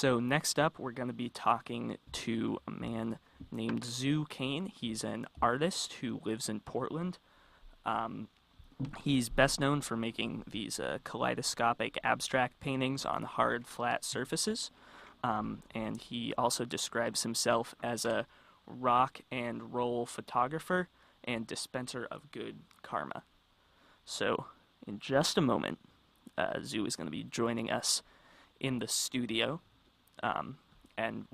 So next up, we're going to be talking to a man named Cain. He's an artist who lives in Portland. Um, he's best known for making these kaleidoscopic abstract paintings on hard, flat surfaces. And he also describes himself as a rock and roll photographer and dispenser of good karma. So, in just a moment, Zoo is going to be joining us in the studio, and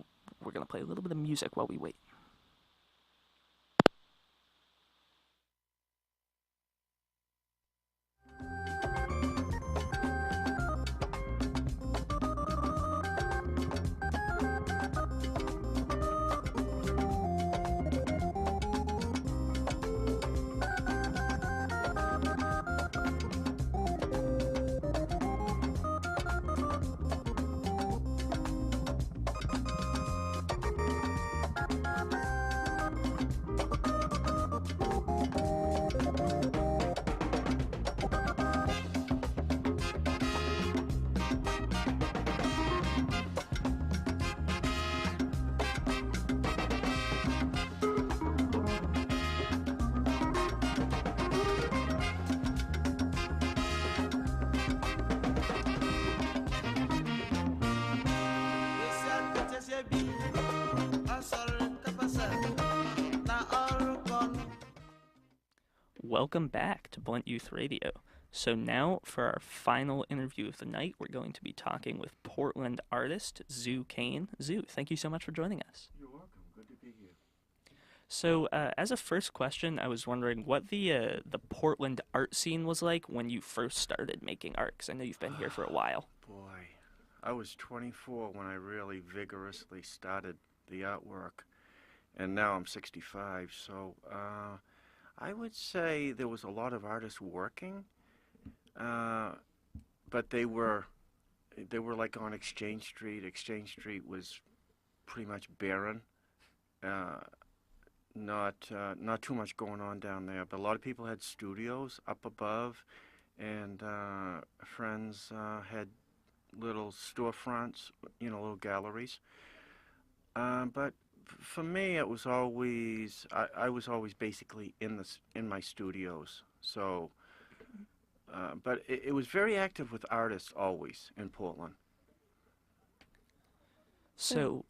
we're going to play a little bit of music while we wait. Welcome back to Blunt Youth Radio. So now for our final interview of the night, we're going to be talking with Portland artist Zoo Cain. Zoo, thank you so much for joining us. You're welcome. Good to be here. So as a first question, I was wondering what the Portland art scene was like when you first started making art, because I know you've been here for a while. Boy, I was 24 when I really vigorously started the artwork, and now I'm 65, so I would say there was a lot of artists working, but they were like on Exchange Street. Exchange Street was pretty much barren. Not too much going on down there, but a lot of people had studios up above, and friends had little storefronts, little galleries. But for me, it was always I was always basically in my studios. So, but it was very active with artists always in Portland. So,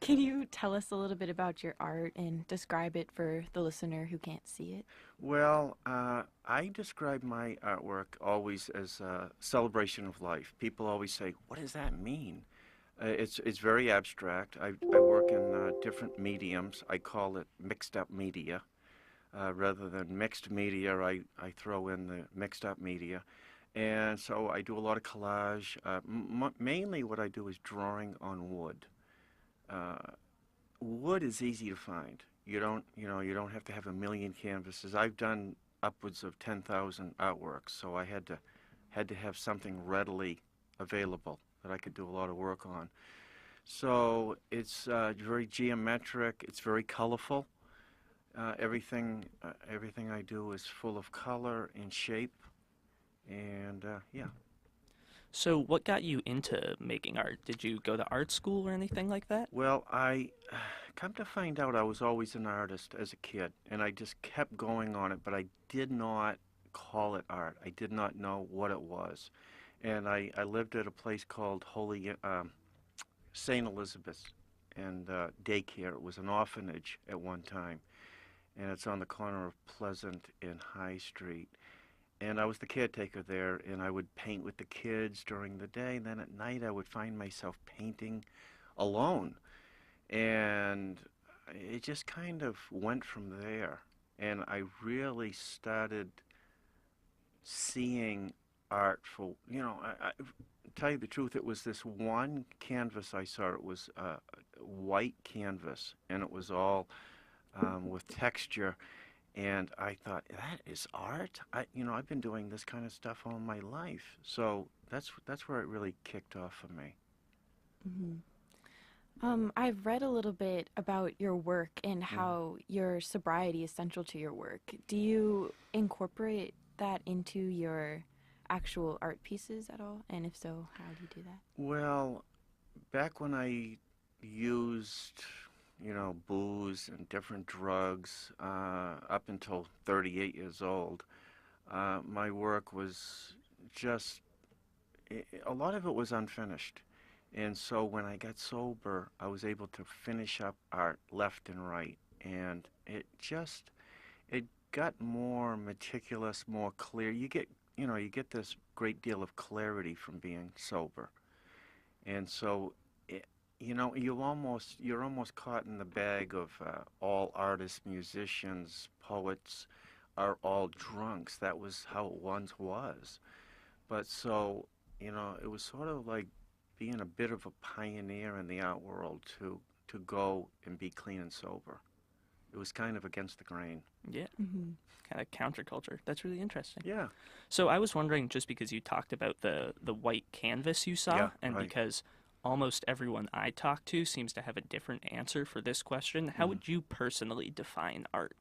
can you tell us a little bit about your art and describe it for the listener who can't see it? Well, I describe my artwork always as a celebration of life. People always say, "What does that mean?" It's very abstract. I work in different mediums. I call it mixed up media. Rather than mixed media, I throw in the mixed up media. And so I do a lot of collage. Mainly what I do is drawing on wood. Wood is easy to find. You don't have to have a million canvases. I've done upwards of 10,000 artworks, so I had to have something readily available that I could do a lot of work on. So it's very geometric. It's very colorful. Everything I do is full of color and shape, and yeah. So what got you into making art? Did you go to art school or anything like that? Well, I come to find out I was always an artist as a kid, and I just kept going on it, but I did not call it art. I did not know what it was. And I lived at a place called St. Elizabeth's and daycare. It was an orphanage at one time, and it's on the corner of Pleasant and High Street. And I was the caretaker there, and I would paint with the kids during the day, and then at night I would find myself painting alone. And it just kind of went from there. And I really started seeing art for, I tell you the truth, it was this one canvas I saw. It was a white canvas, and it was all with texture. And I thought, that is art? I've been doing this kind of stuff all my life. So that's where it really kicked off for me. Mm-hmm. I've read a little bit about your work and how your sobriety is central to your work. Do you incorporate that into your actual art pieces at all? And if so, how do you do that? Well, back when I used, booze and different drugs, up until 38 years old, my work was just, a lot of it was unfinished. And so when I got sober, I was able to finish up art left and right. And it got more meticulous, more clear. You get this great deal of clarity from being sober. And so, it, you're almost caught in the bag of all artists, musicians, poets are all drunks. That was how it once was. But so, it was sort of like being a bit of a pioneer in the art world to go and be clean and sober. It was kind of against the grain. Yeah, Mm-hmm. kind of counterculture. That's really interesting. Yeah. So I was wondering, just because you talked about the white canvas you saw, Yeah, and right. because almost everyone I talk to seems to have a different answer for this question, how Mhm. would you personally define art?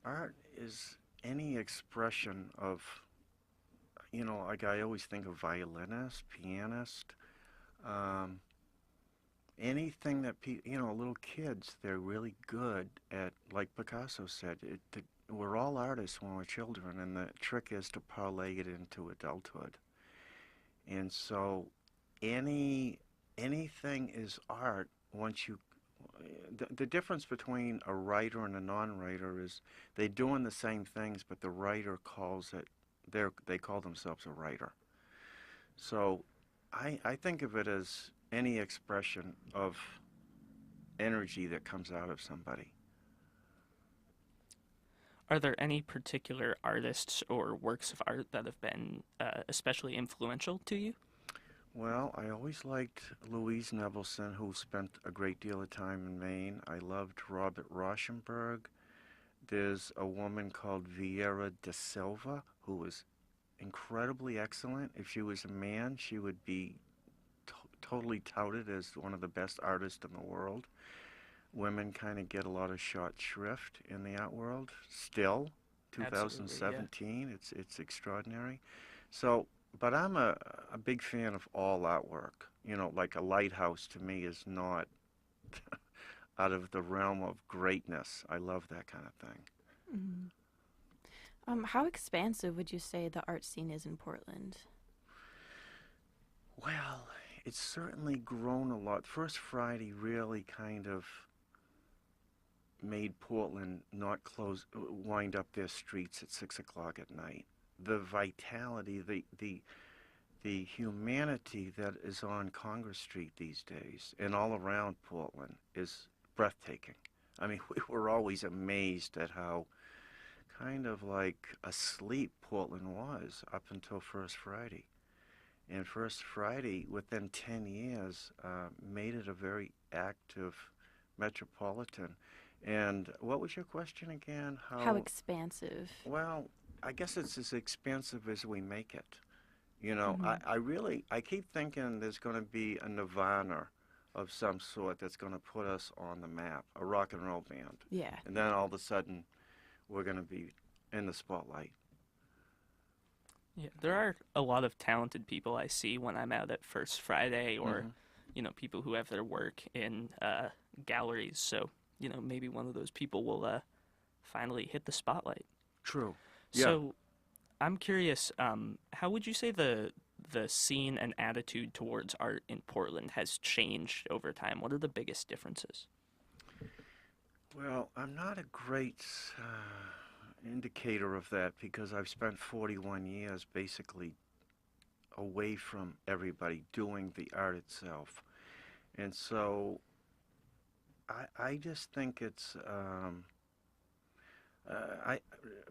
Art is any expression of, like I always think of violinist, pianist, um, anything that little kids, they're really good at, like Picasso said, we're all artists when we're children, and the trick is to parlay it into adulthood. And so any anything is art once you the difference between a writer and a non-writer is they're doing the same things, but the writer calls it they call themselves a writer. So I think of it as any expression of energy that comes out of somebody. Are there any particular artists or works of art that have been especially influential to you? Well, I always liked Louise Nevelson, who spent a great deal of time in Maine. I loved Robert Rauschenberg. There's a woman called Vieira da Silva who was incredibly excellent. If she was a man, she would be totally touted as one of the best artists in the world. Women kind of get a lot of short shrift in the art world still. Absolutely, yeah. 2017, it's extraordinary. So, but I'm a big fan of all artwork. Like a lighthouse to me is not out of the realm of greatness. I love that kind of thing. Mm-hmm. How expansive would you say the art scene is in Portland? Well, it's certainly grown a lot. First Friday really kind of made Portland not wind up their streets at 6 o'clock at night. The vitality, the humanity that is on Congress Street these days and all around Portland is breathtaking. I mean, we were always amazed at how kind of like asleep Portland was up until First Friday. And First Friday, within 10 years, made it a very active metropolitan. And what was your question again? How expansive? Well, I guess it's as expansive as we make it. Mm-hmm. I keep thinking there's going to be a nirvana of some sort that's going to put us on the map, a rock and roll band. Yeah. And then all of a sudden, we're going to be in the spotlight. Yeah, there are a lot of talented people I see when I'm out at First Friday, or Hmm. people who have their work in galleries. So maybe one of those people will finally hit the spotlight. True. Yeah. So I'm curious, how would you say the scene and attitude towards art in Portland has changed over time? What are the biggest differences? Well, I'm not a great indicator of that because I've spent 41 years basically away from everybody doing the art itself. And so I just think it's I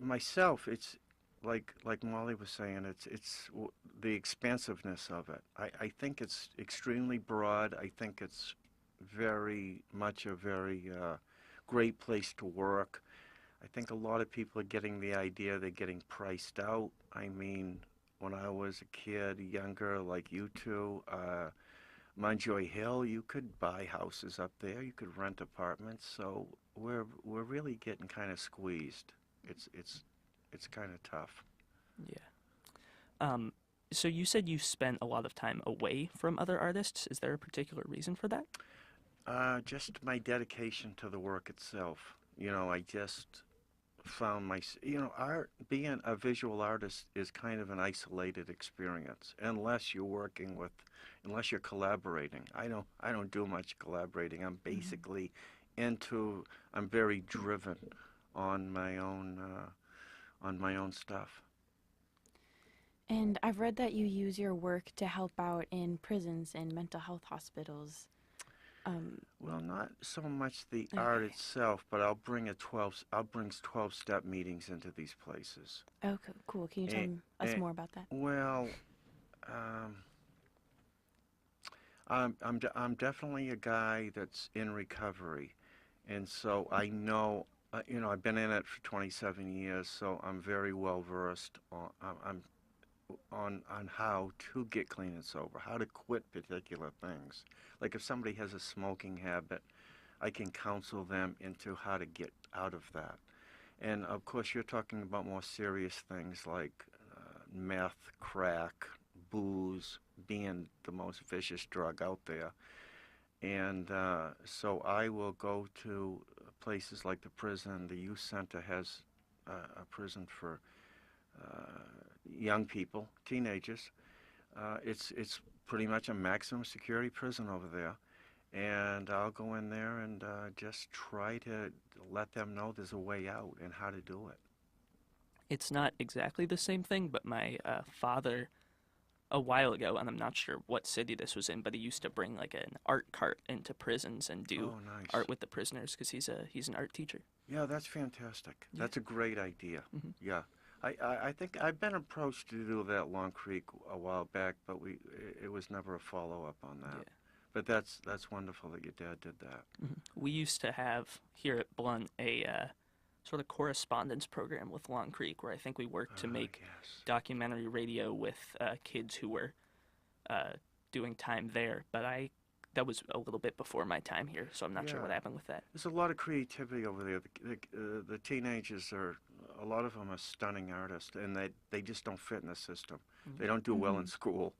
myself it's like Molly was saying the expansiveness of it. I think it's extremely broad. I think it's very much a very great place to work. I think a lot of people are getting the idea they're getting priced out. I mean, when I was a kid, younger, like you two, Munjoy Hill, you could buy houses up there. You could rent apartments. So we're really getting kind of squeezed. It's kind of tough. Yeah. Um, So you said you spent a lot of time away from other artists. Is there a particular reason for that? Just my dedication to the work itself. I just found art, being a visual artist is kind of an isolated experience unless you're collaborating. I don't do much collaborating. I'm very driven on my own stuff. And I've read that you use your work to help out in prisons and mental health hospitals. Well, not so much the art itself, but I'll bring 12-step meetings into these places. Okay, cool. Can you tell us more about that? Well, I'm definitely a guy that's in recovery, and so I know, I've been in it for 27 years, so I'm very well versed on how to get clean and sober, how to quit particular things. Like if somebody has a smoking habit, I can counsel them into how to get out of that. And of course, you're talking about more serious things like meth, crack, booze being the most vicious drug out there. And so I will go to places like the prison. The youth center has a prison for young people, teenagers. It's pretty much a maximum security prison over there, and I'll go in there and just try to let them know there's a way out and how to do it. It's not exactly the same thing, but my father, a while ago, and I'm not sure what city this was in, but he used to bring like an art cart into prisons and do nice. art with the prisoners because he's an art teacher. Yeah, that's fantastic. Yeah. That's a great idea. Mm-hmm. Yeah. I think I've been approached to do that at Long Creek a while back, but it was never a follow-up on that. Yeah. But that's wonderful that your dad did that. Mm-hmm. We used to have here at Blunt a sort of correspondence program with Long Creek where I think we worked to make documentary radio with kids who were doing time there, but that was a little bit before my time here, so I'm not sure what happened with that. There's a lot of creativity over there. The teenagers a lot of them are stunning artists, and they just don't fit in the system. Mm-hmm. They don't do well in school,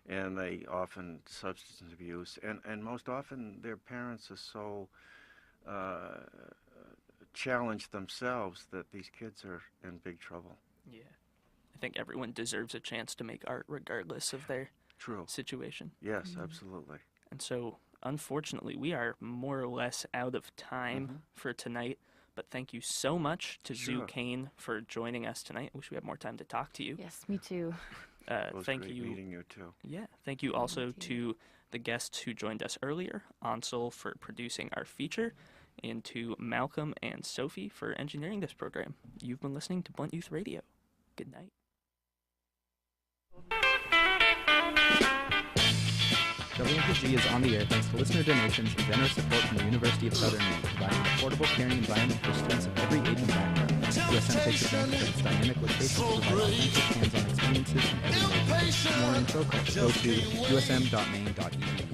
and they often substance abuse, and most often their parents are so challenged themselves that these kids are in big trouble. Yeah. I think everyone deserves a chance to make art regardless of their situation. Yes, absolutely. And so, unfortunately, we are more or less out of time for tonight. But thank you so much to Zoo Cain for joining us tonight. I wish we had more time to talk to you. Yes, me too. It was great meeting you too. Yeah, thank you also to the guests who joined us earlier, Ansel for producing our feature, and to Malcolm and Sophie for engineering this program. You've been listening to Blunt Youth Radio. Good night. WMPG is on the air thanks to listener donations and generous support from the University of Southern Maine, providing an affordable, caring environment for students of every age and background. USM takes advantage of its dynamic location to provide authentic, hands-on experiences in every way. For more info, go to usm.maine.edu.